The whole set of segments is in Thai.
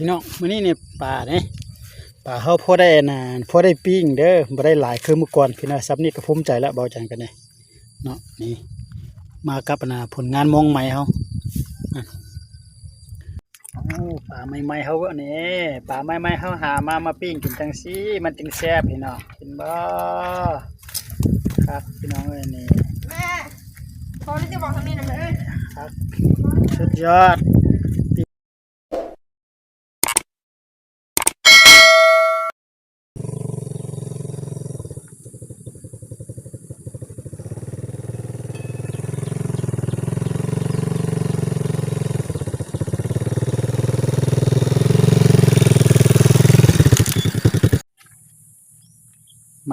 พี่น้องมื้อนี้นี่ปลาเด้ปลาเฮาพอได้พอได้ปิ้งเด้อบ่ได้หลายคือเมื่อก่อนพี่น้องซับนี้ก็ภูมิใจแล้วเบาจังกันนี่เนาะนี่มากับผลงานมองใหม่เฮาปลาใหม่ๆเฮาอันนี้ปลาใหม่ๆเฮาหามาปิ้งกินจังซี่มันจึงแซ่บพี่น้องกินบ่ครับพี่น้องเอ้ยนี่แม่พอที่จะบอกทำนี่นะแม่เอ้ยครับสุดยอด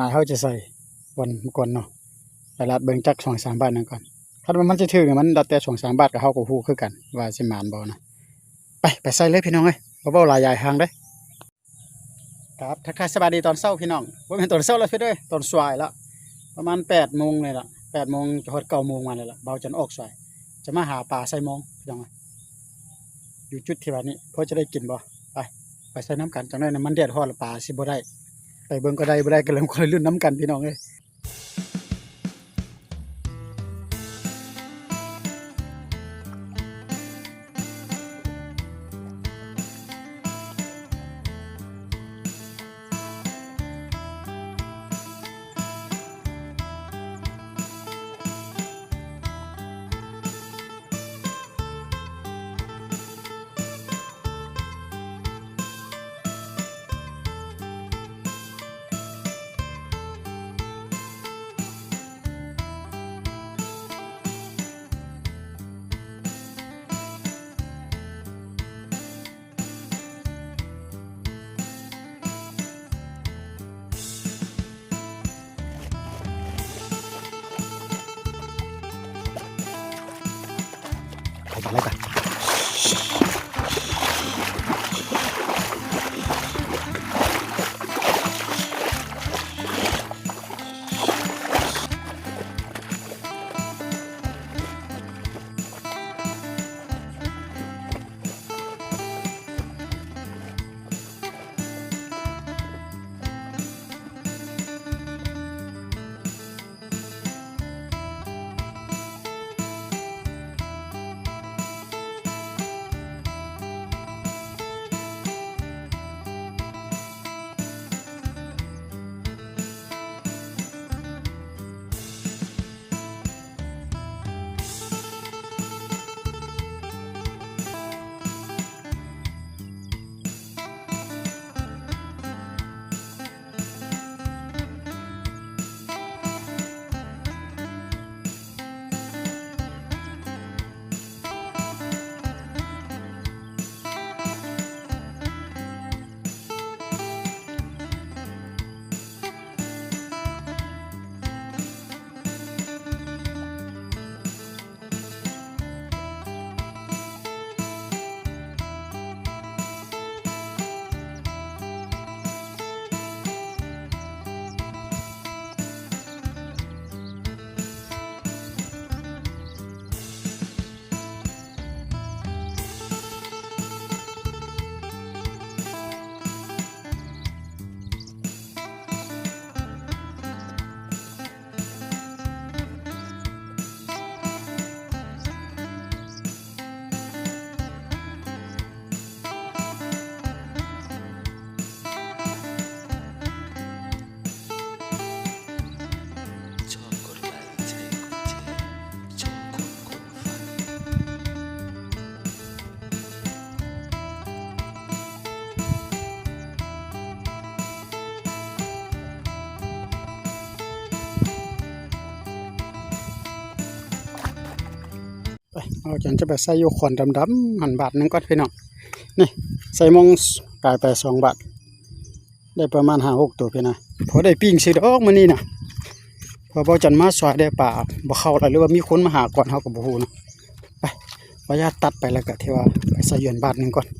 มาเฮาจะใส่วันก่อนเนาะไปลาดเบิ่งจัก 2-3 บาทนั่นก่อนคันว่ามันสิถึกมันดัดแต่ 2-3 บาทก็เฮาก็ฮู้คือกันว่าสิหมานบ่นะไปใส่เลยพี่น้องเอ้ยบ่เว้าหลายใหญ่ห่างเด้ครับทักทายสวัสดีตอนเช้าพี่น้องบ่แม่นตอนเช้าแล้วพี่เด้อตอนสายแล้วประมาณ 8:00 นนี่ล่ะ 8:00 นจะฮอด 9:00 นมานี่ล่ะเบาจันออกสายจะมาหาปลาใส่มองพี่น้องอยู่จุดที่ว่านี้พอจะได้กินบ่ไปใส่น้ำกันจังได๋มันแดดร้อนแล้วปลาสิบ่ได้ไปเบิ่งก็ได้บ่ได้ก็เริ่มคนรุ่นน้ำกันพี่น้องเอ้ยไปกันเลยกันเอาจังจะไปใส่อยู่ขอนดำๆหันบาทนึงก่อนพี่น้องนี่ใส่มองกลายไป2 บาทได้ประมาณ 5-6 ตัวพี่นะพอได้ปิ้งสิดอกมื้อนี้น่ะพอเบาจันมาสอยได้ปลาบ่เข้าหรือว่ามีคนมาหาก่อนเฮาก็บ่ฮู้นะไปขออนุญาตตัดไปแล้วก็ที่ว่าไปใส่อยู่บาทนึงก่อน ไป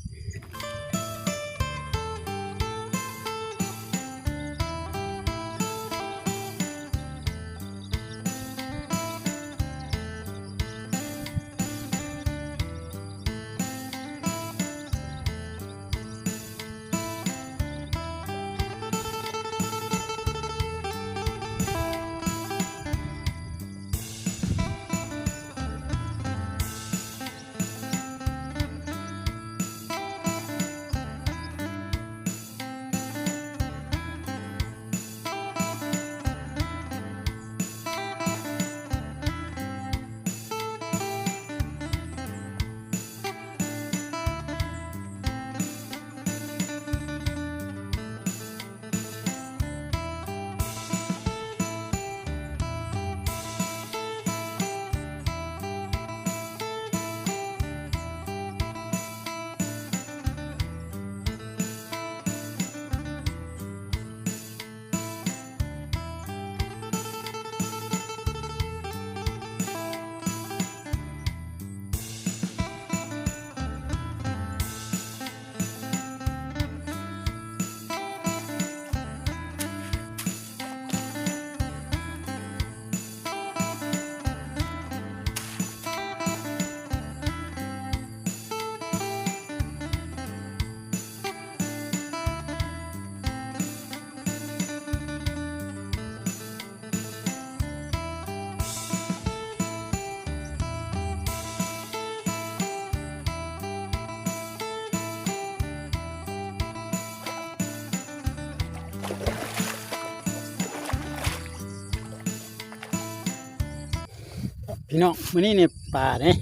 พี่น้องมื้อนี้เนี่ยปลาเนี่ย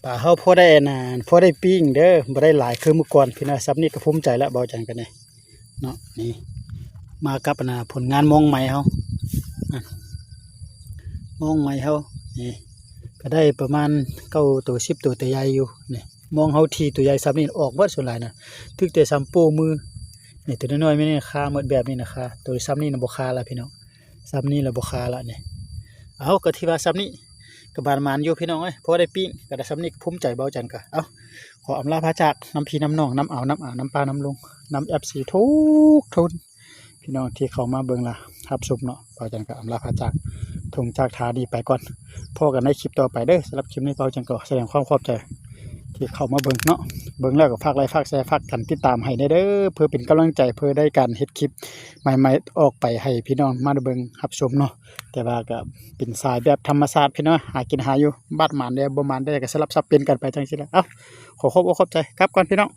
ปลาเฮาพอได้น่ะพอได้ปิ้งเด้อบ่ได้หลายคือเมื่อก่อนพี่น้องซับนี่ก็ภูมิใจแล้วเบาจังกันเนี่ยเนาะนี่มากับผลงานมองใหม่เฮาอ่ะมองใหม่เฮานี่ก็ได้ประมาณ9ตัว10ตัวแต่ใหญ่อยู่นี่มองเฮาทีตัวใหญ่ซับนี่ออกเบิดส่วนหลายน่ะถึกแต่ซ้ำโป้มือนี่ตัวน้อยๆไม่นี่คาหมดแบบนี้นะคะตัวซ้ำนี่น่ะบ่คาละพี่น้องซ้ำนี่ละบ่คาละนี่เอาก็ที่ว่าซ้ำนี่ กับบานมานอยู่พี่น้องเอ้ยพอได้ปิ้งก็ได้สำนึกภูมิใจเบาจังกะเอาขออำลาพระจากน้ำพี่น้ำน้องน้ำอ่าวน้ำน้ำปลาน้ำลงน้ำFCทุกทุนพี่น้องที่เข้ามาเบิ่งละรับชมเนาะเบาจังกะอำลาพระจากทงจากทาดีไปก่อนพอกันในคลิปต่อไปเด้อสำหรับคลิปนี้เบาจังกะแสดงความขอบใจที่เข้ามาเบิ่งเนาะเบิ่งแล้วก็ฝากไลค์ฝากแชร์ฝากกันติดตามให้ได้เด้อเพื่อเป็นกำลังใจเพื่อได้การเฮ็ดคลิปใหม่ๆออกไปให้พี่น้องมาได้เบิ่งรับชมเนาะ แต่ว่าก็เป็นสายแบบธรรมชาติพี่น้องหากินหาอยู่บ้านหมานได้บ่หมานได้ก็สลับซับเปลี่ยนกันไปจังซี่แหละเอ้าขอขอบอกขอบใจครับก่อนพี่น้อง